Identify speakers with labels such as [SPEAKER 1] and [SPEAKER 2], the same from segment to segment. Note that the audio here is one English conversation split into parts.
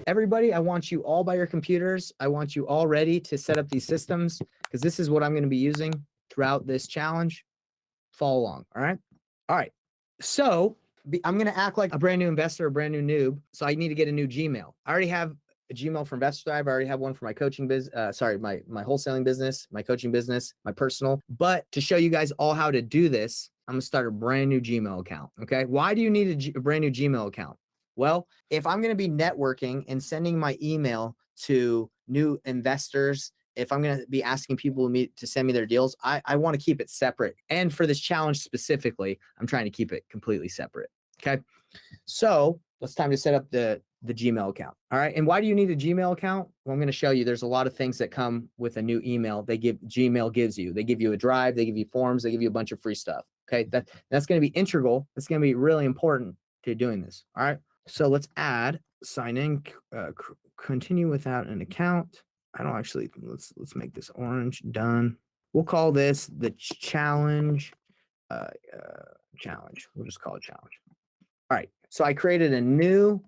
[SPEAKER 1] Everybody, I want you all by your computers. I want you all ready to set up these systems because this is what I'm going to be using throughout this challenge. Follow along. All right. All right. So I'm going to act like a brand new investor, a brand new noob. So I need to get a new Gmail. I already have a Gmail for Investor Thrive. I already have one for my coaching business. My wholesaling business, my coaching business, my personal. But to show you guys all how to do this, I'm going to start a brand new Gmail account. Okay. Why do you need a brand new Gmail account? Well, if I'm going to be networking and sending my email to new investors, if I'm going to be asking people to send me their deals, I want to keep it separate. And for this challenge specifically, I'm trying to keep it completely separate. Okay. So it's time to set up the Gmail account. All right. And why do you need a Gmail account? Well, I'm going to show you there's a lot of things that come with a new email. Gmail gives you. They give you a drive, they give you forms, they give you a bunch of free stuff. Okay. That's going to be integral. It's going to be really important to doing this. All right. So let's add sign in, continue without an account. I don't actually, let's make this orange. Done. We'll call this the challenge. Challenge. We'll just call it challenge. All right. So I created a new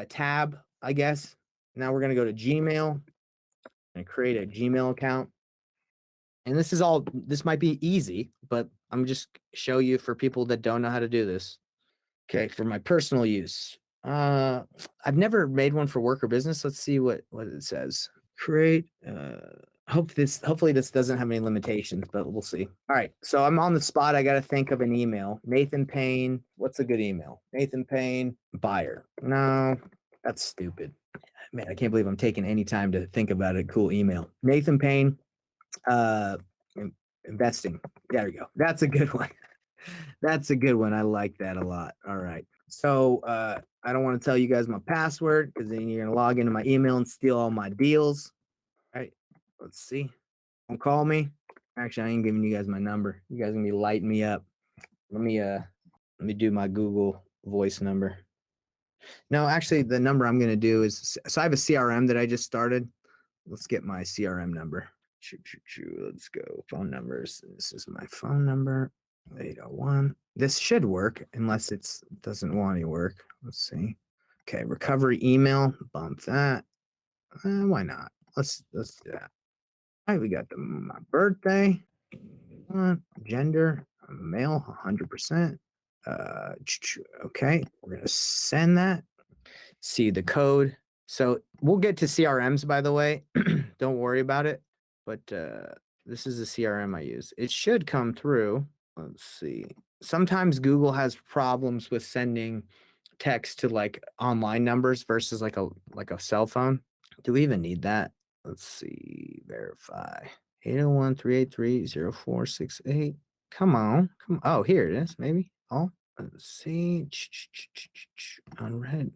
[SPEAKER 1] tab, I guess. Now we're going to go to Gmail and create a Gmail account. And this might be easy, but I'm just show you for people that don't know how to do this. Okay. For my personal use. I've never made one for work or business. Let's see what it says. Create, hopefully this doesn't have any limitations, but we'll see. All right. So I'm on the spot. I got to think of an email. Nathan Payne. What's a good email? Nathan Payne, buyer. No, that's stupid. Man, I can't believe I'm taking any time to think about a cool email. Nathan Payne, investing. There we go. That's a good one. That's a good one. I like that a lot. All right. So I don't want to tell you guys my password because then you're going to log into my email and steal all my deals. All right. Let's see. Don't call me. Actually, I ain't giving you guys my number. You guys are going to be lighting me up. Let me do my Google voice number. No, actually, the number I'm going to do is, so I have a CRM that I just started. Let's get my CRM number. Let's go. Phone numbers. This is my phone number. 801. This should work unless it doesn't want to work. Let's see. Okay, recovery email. Bump that. Why not? Let's do that. All right, we got my birthday. Gender. I'm male. 100%. Okay, we're gonna send that. See the code. So we'll get to CRMs, by the way. Don't worry about it. But this is the CRM I use. It should come through. Let's see. Sometimes Google has problems with sending text to like online numbers versus like a cell phone. Do we even need that? Let's see. Verify. 801-383-0468. Come on. Oh, here it is. Maybe. Oh, let's see. Unread.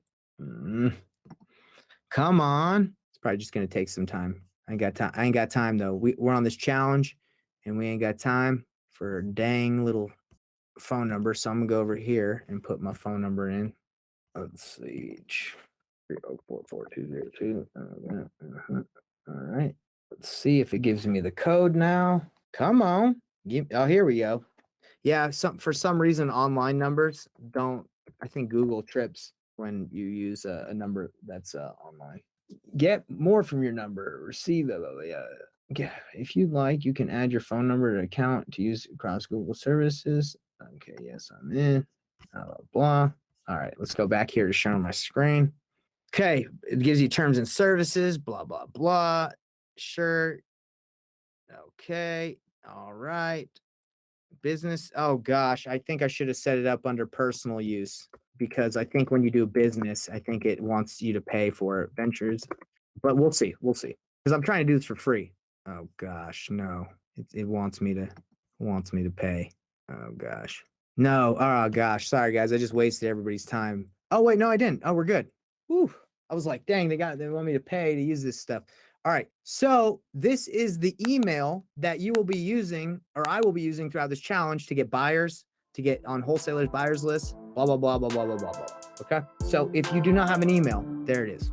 [SPEAKER 1] Come on. It's probably just gonna take some time. I ain't got time though. We're on this challenge and we ain't got time for a dang little phone number. So I'm gonna go over here and put my phone number in. Let's see. 3044202. All right. Let's see if it gives me the code now. Come on. Oh, here we go. Yeah, for some reason online numbers don't. I think Google trips when you use a number that's online. Get more from your number. Receive it. Yeah, if you'd like, you can add your phone number to an account to use across Google services. Okay, yes, I'm in. Blah, blah, blah. All right, let's go back here to show my screen. Okay, it gives you terms and services, blah, blah, blah. Sure. Okay, all right. Business. Oh, gosh, I think I should have set it up under personal use because I think when you do business, I think it wants you to pay for ventures. But we'll see. We'll see. Because I'm trying to do this for free. Oh, gosh, no. It wants me to pay. Oh, gosh. No. Oh, gosh. Sorry, guys. I just wasted everybody's time. Oh, wait. No, I didn't. Oh, we're good. Whew. I was like, dang, they want me to pay to use this stuff. All right. So this is the email that you will be using, or I will be using throughout this challenge to get buyers, to get on wholesalers buyers list, blah, blah, blah, blah, blah, blah, blah, blah. Okay. So if you do not have an email, there it is.